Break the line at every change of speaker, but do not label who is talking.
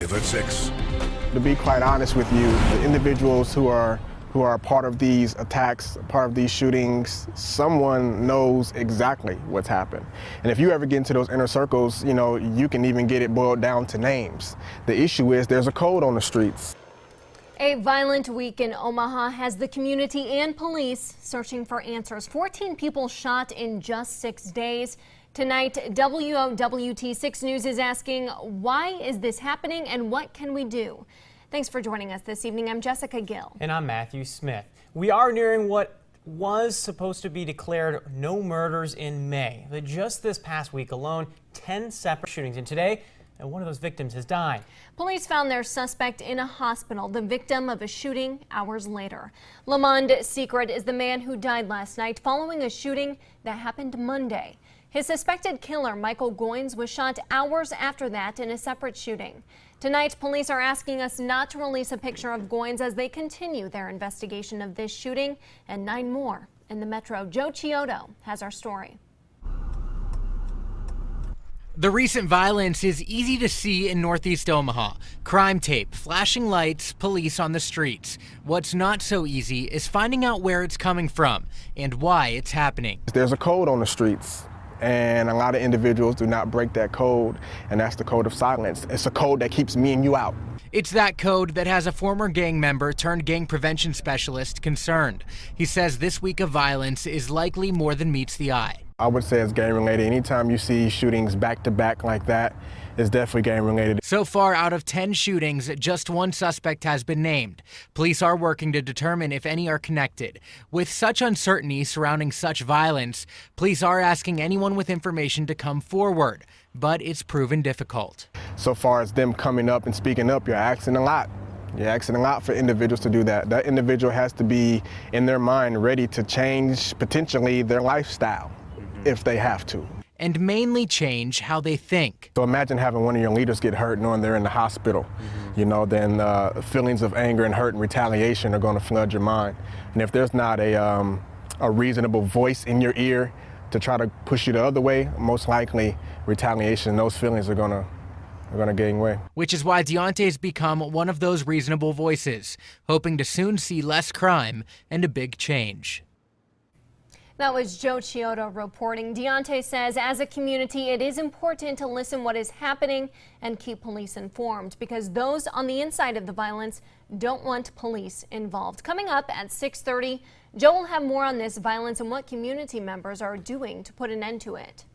Live at 6.
To be quite honest with you, the individuals who are part of these attacks, part of these shootings, someone knows exactly what's happened. And if you ever get into those inner circles, you know, you can even get it boiled down to names. The issue is there's a code on the streets.
A violent week in Omaha has the community and police searching for answers. 14 people shot in just 6 days. Tonight, WOWT 6 News is asking, why is this happening and what can we do? Thanks for joining us this evening. I'm Jessica Gill.
And I'm Matthew Smith. We are nearing what was supposed to be declared no murders in May. But just this past week alone, 10 separate shootings. And today, one of those victims has died.
Police found their suspect in a hospital, the victim of a shooting hours later. Lamond Secret is the man who died last night following a shooting that happened Monday. His suspected killer, Michael Goins, was shot hours after that in a separate shooting. Tonight, police are asking us not to release a picture of Goins as they continue their investigation of this shooting and 9 more in the metro. Joe Chiodo has our story.
The recent violence is easy to see in Northeast Omaha. Crime tape, flashing lights, police on the streets. What's not so easy is finding out where it's coming from and why it's happening.
There's a code on the streets, and a lot of individuals do not break that code, and that's the code of silence. It's a code that keeps me and you out.
It's that code that has a former gang member turned gang prevention specialist concerned. He says this week of violence is likely more than meets the eye.
I would say it's gang related. Anytime you see shootings back to back like that, it's definitely gang related.
So far, out of 10 shootings, just 1 suspect has been named. Police are working to determine if any are connected. With such uncertainty surrounding such violence, police are asking anyone with information to come forward, but it's proven difficult.
So far as them coming up and speaking up, you're asking a lot. You're asking a lot for individuals to do that. That individual has to be in their mind ready to change potentially their lifestyle if they have to.
And mainly change how they think.
So imagine having one of your leaders get hurt knowing they're in the hospital. You know, then feelings of anger and hurt and retaliation are going to flood your mind. And if there's not a reasonable voice in your ear to try to push you the other way, most likely retaliation and those feelings are going to gain way.
Which is why Deontay's become one of those reasonable voices, hoping to soon see less crime and a big change.
That was Joe Chiodo reporting. Deontay says, as a community, it is important to listen what is happening and keep police informed because those on the inside of the violence don't want police involved. Coming up at 6:30, Joe will have more on this violence and what community members are doing to put an end to it.